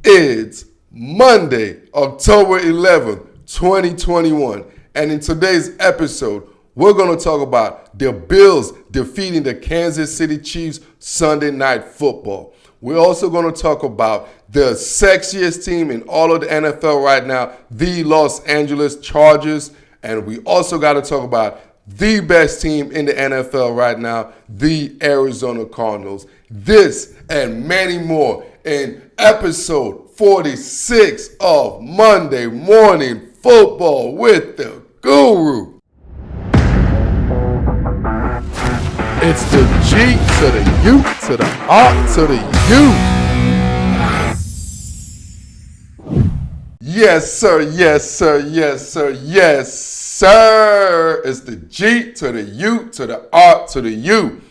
It's Monday, October 11th, 2021. And in today's episode, we're going to talk about the Bills defeating the Kansas City Chiefs Sunday Night Football. We're also going to talk about the sexiest team in all of the NFL right now, the Los Angeles Chargers. And we also got to talk about the best team in the NFL right now, the Arizona Cardinals. This and many more in episode 46 of Monday Morning Football with the Guru. It's the G to the U to the R to the U. Yes, sir. Yes, sir. Yes, sir. Yes, sir. It's the G to the U to the R to the U.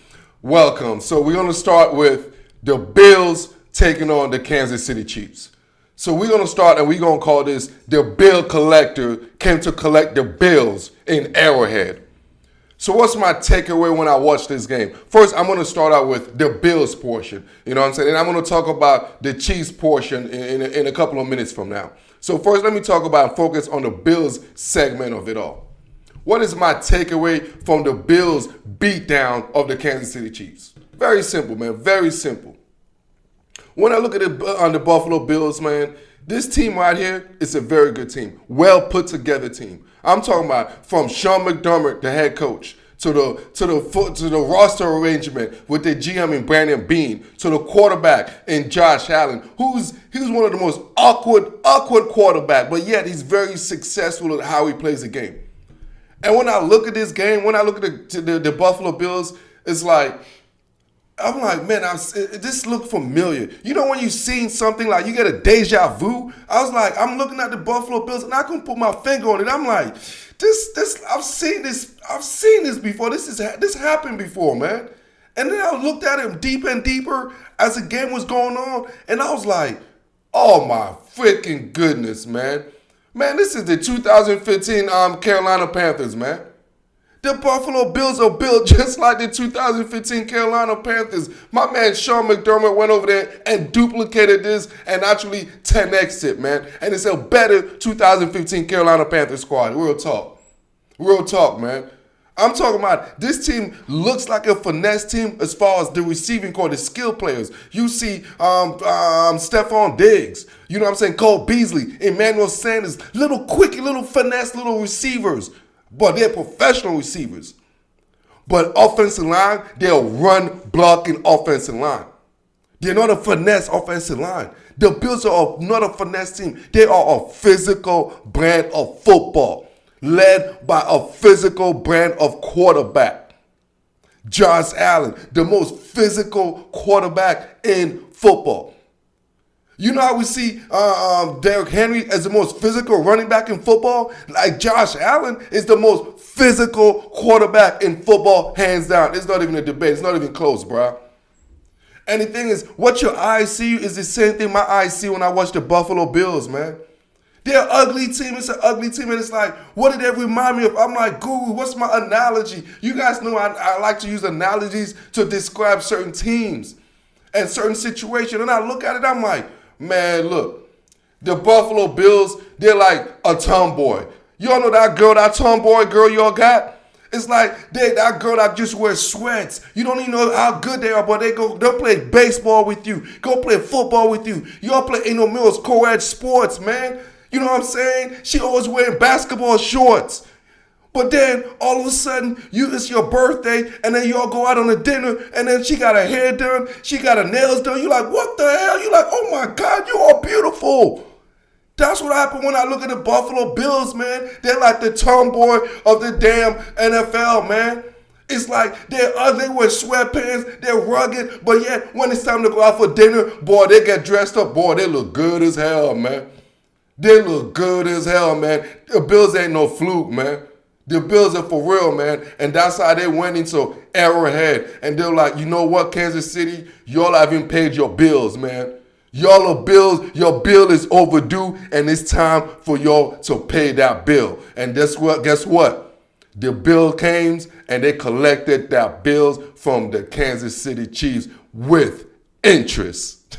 Welcome. So we're going to start with the Bills taking on the Kansas City Chiefs. So we're going to start and we're going to call this the Bill Collector came to collect the Bills in Arrowhead. So what's my takeaway when I watch this game? First, I'm going to start out with the Bills portion. You know what I'm saying? And I'm going to talk about the Chiefs portion in a couple of minutes from now. So first, let me talk about and focus on the Bills segment of it all. What is my takeaway from the Bills beatdown of the Kansas City Chiefs? Very simple, man. Very simple. When I look at the Buffalo Bills, man, this team right here is a very good team. Well put together team. I'm talking about from Sean McDermott, the head coach, to the roster arrangement with the GM in Brandon Beane, to the quarterback in Josh Allen, he's one of the most awkward quarterback, but yet he's very successful at how he plays the game. And when I look at this game, when I look at the Buffalo Bills, it's like, I'm like, man, this look familiar. You know when you seen something like you get a deja vu? I was like, I'm looking at the Buffalo Bills and I can put my finger on it. I'm like, this I've seen this before. This happened before, man. And then I looked at him deeper and deeper as the game was going on, and I was like, oh my freaking goodness, man. Man, this is the 2015 Carolina Panthers, man. The Buffalo Bills are built just like the 2015 Carolina Panthers. My man Sean McDermott went over there and duplicated this and actually 10x'd it, man. And it's a better 2015 Carolina Panthers squad. Real talk. Real talk, man. I'm talking about this team looks like a finesse team as far as the receiving core, the skill players. You see Stephon Diggs, you know what I'm saying, Cole Beasley, Emmanuel Sanders, little quickie, little finesse, little receivers. But they're professional receivers. But offensive line, they're a run-blocking offensive line. They're not a finesse offensive line. The Bills are not a finesse team. They are a physical brand of football, led by a physical brand of quarterback. Josh Allen, the most physical quarterback in football. You know how we see Derrick Henry as the most physical running back in football? Like Josh Allen is the most physical quarterback in football, hands down. It's not even a debate. It's not even close, bro. And the thing is, what your eyes see is the same thing my eyes see when I watch the Buffalo Bills, man. They're an ugly team. It's an ugly team. And it's like, what did that remind me of? I'm like, Guru, what's my analogy? You guys know I like to use analogies to describe certain teams and certain situations. And I look at it, I'm like, man, look, the Buffalo Bills, they're like a tomboy. Y'all know that tomboy girl y'all got? It's like that girl that just wears sweats. You don't even know how good they are, but they'll play baseball with you, go play football with you. Y'all play Eno Mills co-ed sports, man. You know what I'm saying? She always wearing basketball shorts. But then all of a sudden, it's your birthday, and then y'all go out on a dinner, and then she got her hair done, she got her nails done. You're like, what the hell? You're like, oh my God, you are beautiful. That's what happened when I look at the Buffalo Bills, man. They're like the tomboy of the damn NFL, man. It's like they wear sweatpants, they're rugged, but yet when it's time to go out for dinner, boy, they get dressed up. Boy, they look good as hell, man. They look good as hell, man. The Bills ain't no fluke, man. The Bills are for real, man. And that's how they went into Arrowhead. And they're like, you know what, Kansas City? Y'all haven't paid your bills, man. Y'all are bills. Your bill is overdue, and it's time for y'all to pay that bill. And guess what? The bill came, and they collected that bills from the Kansas City Chiefs with interest.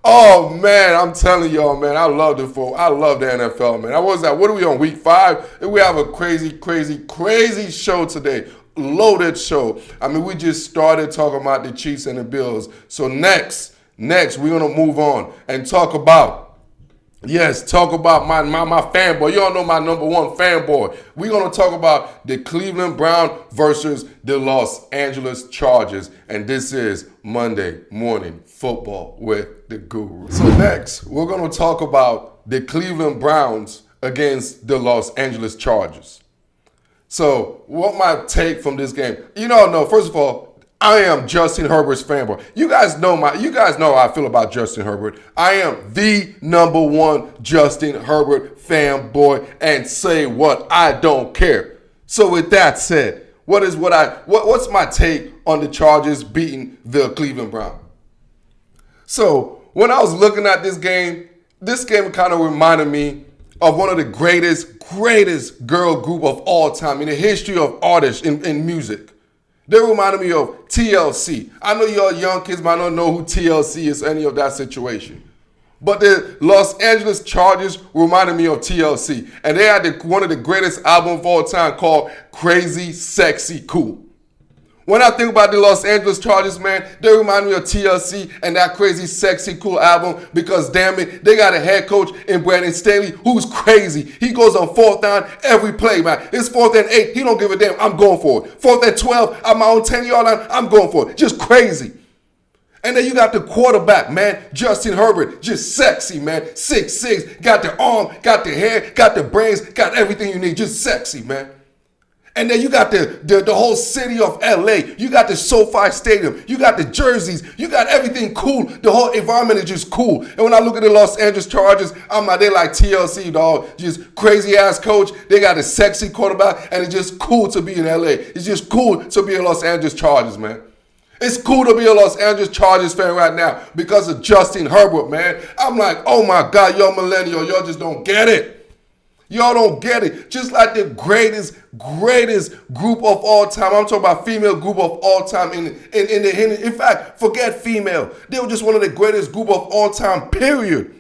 Oh man, I'm telling y'all, man, I love the NFL, man. What are we on, week 5? And we have a crazy show today. Loaded show. I mean, we just started talking about the Chiefs and the Bills. So next, we're gonna move on and talk about my fanboy. You all know my number one fanboy. We're going to talk about the Cleveland Browns versus the Los Angeles Chargers. And this is Monday Morning Football with the Guru. So next, we're going to talk about the Cleveland Browns against the Los Angeles Chargers. So what my take from this game? First of all, I am Justin Herbert's fanboy. You guys know how I feel about Justin Herbert. I am the number one Justin Herbert fanboy, and say what, I don't care. So with that said, what's my take on the Chargers beating the Cleveland Browns? So when I was looking at this game kind of reminded me of one of the greatest girl group of all time in the history of artists in music. They reminded me of TLC. I know y'all young kids might not know who TLC is, any of that situation. But the Los Angeles Chargers reminded me of TLC. And they had one of the greatest albums of all time called Crazy, Sexy, Cool. When I think about the Los Angeles Chargers, man, they remind me of TLC and that Crazy, Sexy, Cool album because, damn it, they got a head coach in Brandon Staley who's crazy. He goes on 4th down every play, man. It's 4th and 8. He don't give a damn. I'm going for it. 4th and 12 at my own 10-yard line. I'm going for it. Just crazy. And then you got the quarterback, man, Justin Herbert, just sexy, man. 6'6", got the arm, got the hair, got the brains, got everything you need. Just sexy, man. And then you got the whole city of LA. You got the SoFi Stadium. You got the jerseys. You got everything cool. The whole environment is just cool. And when I look at the Los Angeles Chargers, they like TLC, dog. Just crazy ass coach. They got a sexy quarterback, and it's just cool to be in LA. It's just cool to be a Los Angeles Chargers, man. It's cool to be a Los Angeles Chargers fan right now because of Justin Herbert, man. I'm like, oh my God, y'all millennial, y'all just don't get it. Y'all don't get it. Just like the greatest group of all time. I'm talking about female group of all time. In fact, forget female. They were just one of the greatest group of all time, period.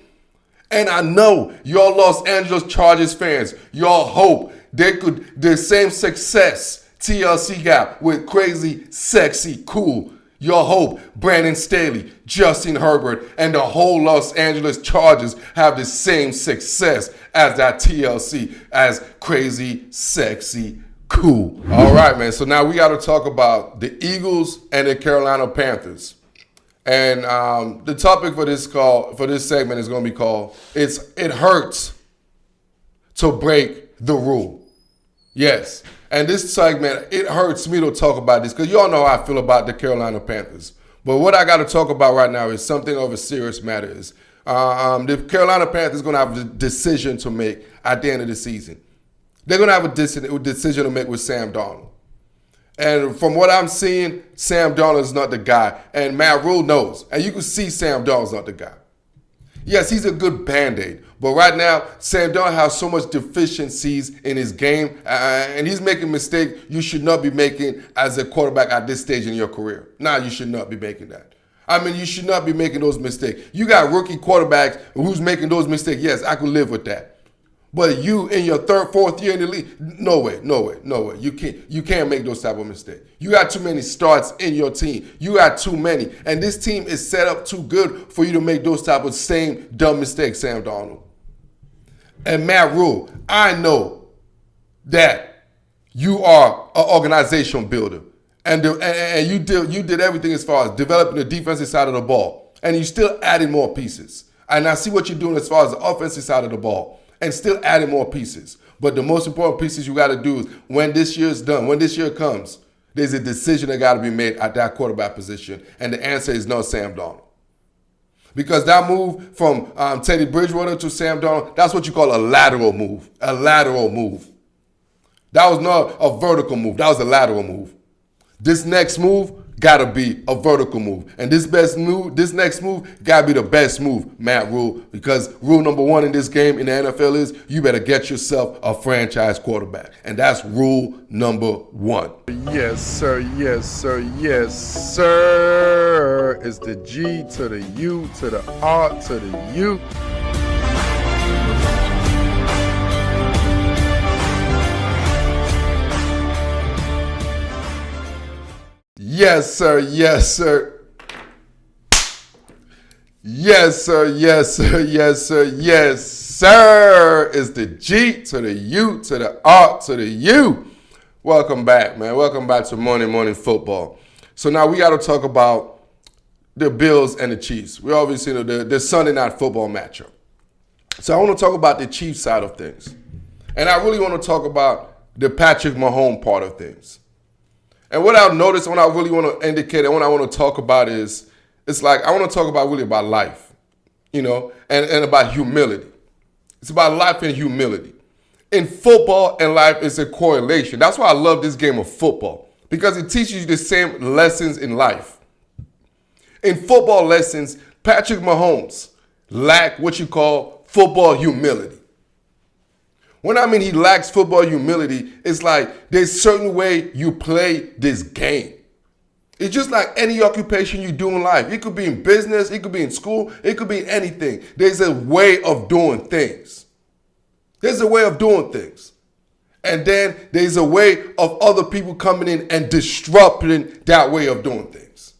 And I know y'all Los Angeles Chargers fans, y'all hope the same success TLC got with Crazy, Sexy, Cool. Your hope Brandon Staley, Justin Herbert, and the whole Los Angeles Chargers have the same success as that TLC, as Crazy, Sexy, Cool. All right, man. So now we got to talk about the Eagles and the Carolina Panthers. And the topic for this segment is going to be called "It Hurts to Break the Rule." Yes. And this segment, it hurts me to talk about this because y'all know how I feel about the Carolina Panthers. But what I got to talk about right now is something of a serious matter. The Carolina Panthers are going to have a decision to make at the end of the season. They're going to have a decision to make with Sam Darnold. And from what I'm seeing, Sam Darnold is not the guy. And Matt Rule knows. And you can see Sam Darnold's not the guy. Yes, he's a good Band-Aid. But right now, Sam Darnold has so much deficiencies in his game, and he's making mistakes you should not be making as a quarterback at this stage in your career. You should not be making that. You should not be making those mistakes. You got rookie quarterbacks who's making those mistakes. Yes, I could live with that. But you in your 3rd, 4th year in the league, no way. You can't make those type of mistakes. You got too many starts in your team. You got too many. And this team is set up too good for you to make those type of same dumb mistakes, Sam Darnold. And Matt Rule, I know that you are an organization builder. And you did everything as far as developing the defensive side of the ball. And you still adding more pieces. And I see what you're doing as far as the offensive side of the ball. And still adding more pieces. But the most important pieces you got to do is when this year is done, when this year comes, there's a decision that got to be made at that quarterback position. And the answer is no Sam Darnold. Because that move from Teddy Bridgewater to Sam Darnold, that's what you call a lateral move. A lateral move. That was not a vertical move. That was a lateral move. This next move got to be a vertical move. And this next move got to be the best move, Matt Rule. Because rule number 1 in this game in the NFL is you better get yourself a franchise quarterback. And that's rule number 1. Yes, sir. Yes, sir. Yes, sir. sir. It's the G to the U to the R to the U. Yes, sir. Yes, sir. Yes, sir. Yes, sir. Yes, sir. Yes, sir. It's the G to the U to the R to the U. Welcome back, man. Welcome back to Morning Football. So now we got to talk about the Bills and the Chiefs. We obviously know the Sunday night football matchup. So I want to talk about the Chiefs side of things. And I really want to talk about the Patrick Mahomes part of things. And what I've noticed, what I really want to indicate and what I want to talk about is, it's like I want to talk about really about life, and about humility. It's about life and humility. In football and life, it's a correlation. That's why I love this game of football, because it teaches you the same lessons in life. In football lessons, Patrick Mahomes lacked what you call football humility. When I mean he lacks football humility, it's like there's a certain way you play this game. It's just like any occupation you do in life. It could be in business, it could be in school, it could be anything. There's a way of doing things. There's a way of doing things. And then there's a way of other people coming in and disrupting that way of doing things.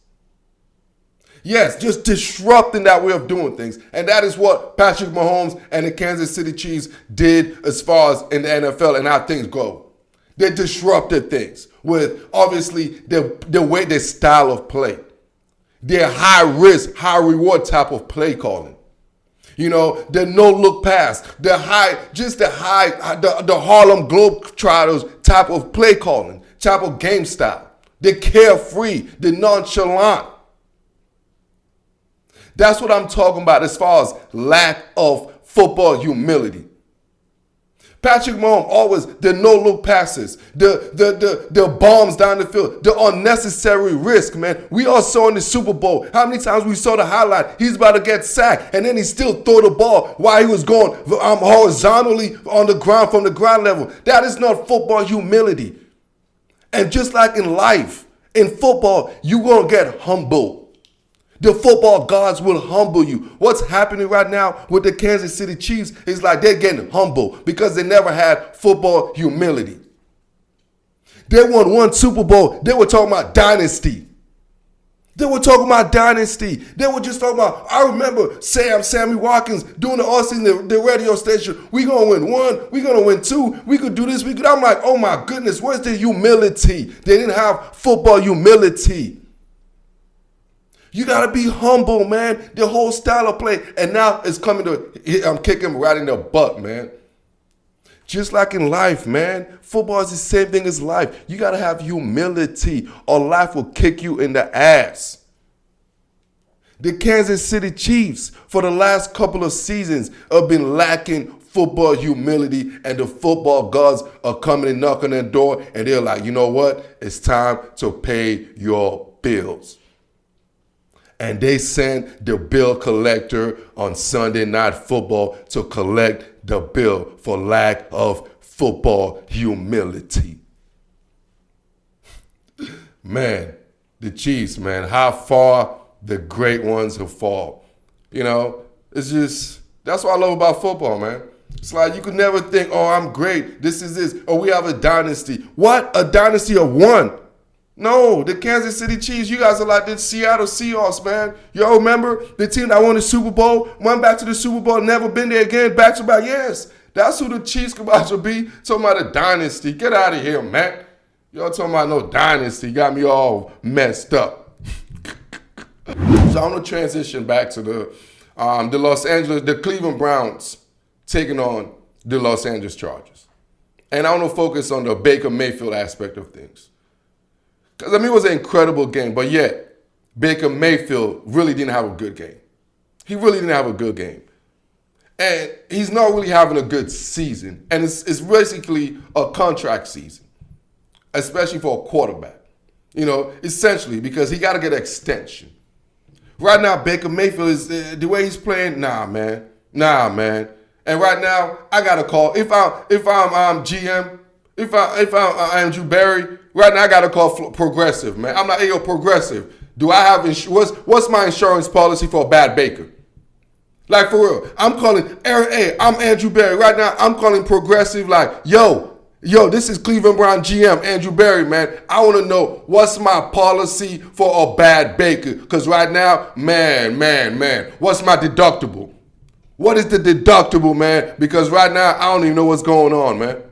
Yes, just disrupting that way of doing things. And that is what Patrick Mahomes and the Kansas City Chiefs did as far as in the NFL and how things go. They disrupted things with obviously the way their style of play. Their high risk, high reward type of play calling. The no look pass, the Harlem Globetrotters type of play calling, type of game style. The carefree, the nonchalant. That's what I'm talking about as far as lack of football humility. Patrick Mahomes always the no-look passes, the bombs down the field, the unnecessary risk, man. We all saw in the Super Bowl how many times we saw the highlight. He's about to get sacked, and then he still threw the ball while he was going horizontally on the ground from the ground level. That is not football humility. And just like in life, in football, you're going to get humbled. The football gods will humble you. What's happening right now with the Kansas City Chiefs is like they're getting humble because they never had football humility. They won one Super Bowl. They were talking about dynasty. They were talking about dynasty. They were just talking about, I remember Sammy Watkins doing the Austin, the radio station. We're going to win one. We're going to win two. We could do this. I'm like, oh my goodness, where's the humility? They didn't have football humility. You got to be humble, man. The whole style of play. And now it's coming I'm kicking him right in the butt, man. Just like in life, man. Football is the same thing as life. You got to have humility or life will kick you in the ass. The Kansas City Chiefs, for the last couple of seasons, have been lacking football humility, and the football gods are coming and knocking on their door, and they're like, you know what? It's time to pay your bills. And they send the bill collector on Sunday Night Football to collect the bill for lack of football humility. Man, the Chiefs, man, how far the great ones have fallen. It's just, that's what I love about football, man. It's like you could never think, oh, I'm great, this is this, or we have a dynasty. What? A dynasty of one? No, the Kansas City Chiefs, you guys are like the Seattle Seahawks, man. Y'all remember the team that won the Super Bowl, went back to the Super Bowl, never been there again, back to back? Yes, that's who the Chiefs about to be. Talking about a dynasty. Get out of here, man. Y'all talking about no dynasty. Got me all messed up. So I'm going to transition back to the Cleveland Browns taking on the Los Angeles Chargers. And I want to focus on the Baker Mayfield aspect of things. Because, it was an incredible game, but yet Baker Mayfield really didn't have a good game. He really didn't have a good game. And he's not really having a good season. And it's basically a contract season, especially for a quarterback. Essentially, because he got to get an extension. Right now, Baker Mayfield is the way he's playing. Nah, man. And right now, I got to call. If I'm GM, if I'm Andrew Barry, right now I got to call Progressive, man. I'm like, hey, yo, Progressive. Do I have what's my insurance policy for a bad Baker? Like, for real, I'm calling Hey, I'm Andrew Berry right now. I'm calling Progressive like, yo, this is Cleveland Brown GM Andrew Berry, man. I want to know what's my policy for a bad Baker, because right now, man, what's my deductible? What is the deductible, man? Because right now, I don't even know what's going on, man.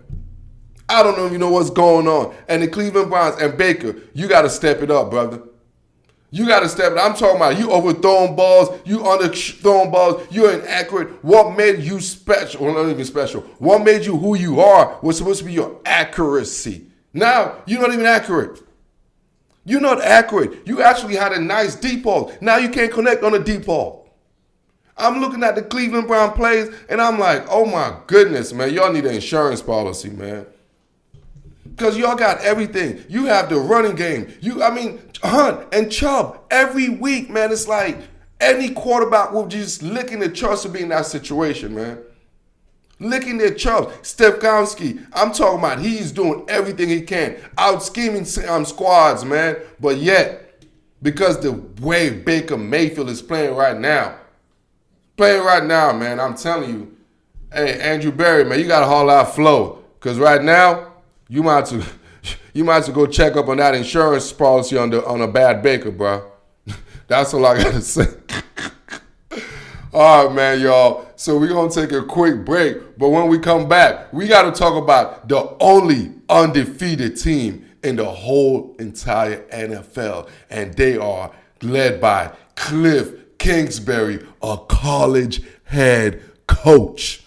I don't even know what's going on. And the Cleveland Browns and Baker, you got to step it up, brother. You got to step it up. I'm talking about you overthrowing balls, you underthrowing balls, you're inaccurate. What made you special? Well, not even special. What made you who you are was supposed to be your accuracy. Now, you're not even accurate. You're not accurate. You actually had a nice deep ball. Now you can't connect on a deep ball. I'm looking at the Cleveland Brown plays, and I'm like, oh my goodness, man. Y'all need an insurance policy, man. Because y'all got everything. You have the running game. Hunt and Chubb every week, man. It's like any quarterback will just licking the chops to be in that situation, man. Licking their chops. Stefanski, I'm talking about he's doing everything he can. Out scheming squads, man. But yet, because the way Baker Mayfield is playing right now, man, I'm telling you, hey, Andrew Berry, man, you got to haul out flow. Because right now, you might have to go check up on that insurance policy on a bad Baker, bro. That's all I got to say. All right, man, y'all. So we're going to take a quick break. But when we come back, we got to talk about the only undefeated team in the whole entire NFL. And they are led by Cliff Kingsbury, a college head coach.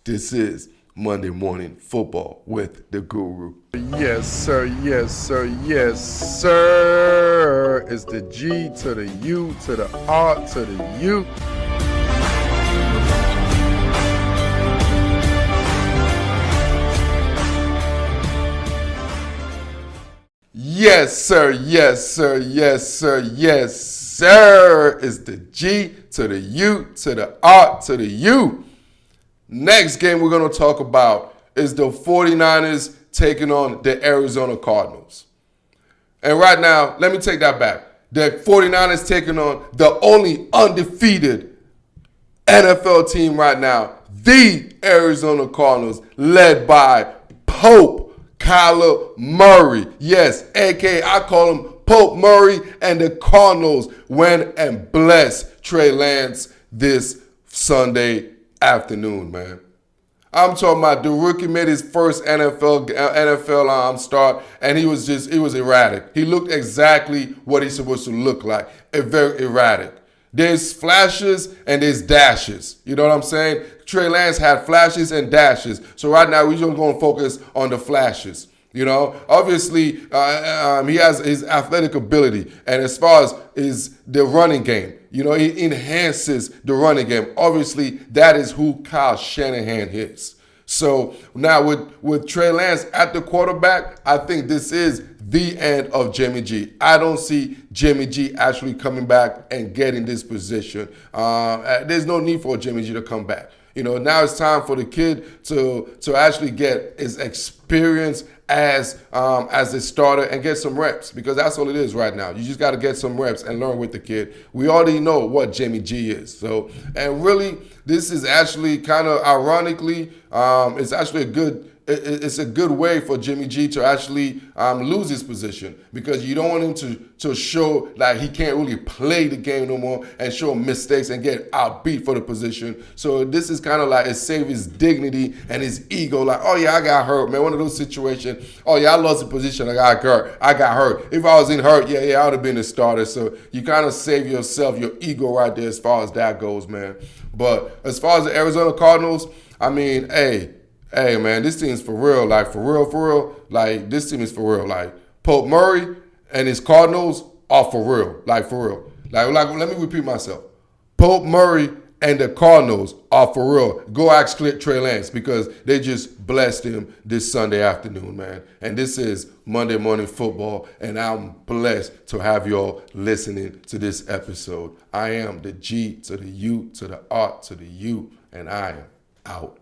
This is Monday Morning Football with the Guru. Yes, sir. Yes, sir. Yes, sir. It's the G to the U to the R to the U. Yes, sir. Yes, sir. Yes, sir. Yes, sir. It's the G to the U to the R to the U. Next game we're going to talk about is the 49ers taking on the Arizona Cardinals. And right now, let me take that back. The 49ers taking on the only undefeated NFL team right now, the Arizona Cardinals, led by Pope Kyler Murray. Yes, a.k.a. I call him Pope Murray, and the Cardinals went and blessed Trey Lance this Sunday afternoon, man. I'm talking about the rookie made his first NFL start, and he was erratic. He looked exactly what he's supposed to look like, very erratic. There's flashes and there's dashes. You know what I'm saying? Trey Lance had flashes and dashes. So right now we're just going to focus on the flashes. You know, obviously he has his athletic ability, and as far as the running game, you know, he enhances the running game. Obviously, that is who Kyle Shanahan is. So now with Trey Lance at the quarterback, I think this is the end of Jimmy G. I don't see Jimmy G actually coming back and getting this position. There's no need for Jimmy G to come back. You know, now it's time for the kid to actually get his experience as a starter and get some reps, because that's all it is right now. You just got to get some reps and learn with the kid. We already know what Jimmy G is. So, and really, this is actually kind of ironically, it's actually it's a good way for Jimmy G to actually lose his position, because you don't want him to show like he can't really play the game no more and show mistakes and get outbeat for the position. So this is kind of like it saves his dignity and his ego. Like, oh yeah, I got hurt, man. One of those situations. Oh yeah, I lost the position. I got hurt. If I wasn't hurt, yeah, I would have been the starter. So you kind of save yourself, your ego right there as far as that goes, man. But as far as the Arizona Cardinals, I mean, hey, man, this team's for real. Like, for real. Like, this team is for real. Like, Pope Murray and his Cardinals are for real. Like, for real. Like, let me repeat myself. Pope Murray and the Cardinals are for real. Go ask Trey Lance, because they just blessed him this Sunday afternoon, man. And this is Monday Morning Football, and I'm blessed to have y'all listening to this episode. I am the G to the U to the R to the U, and I am out.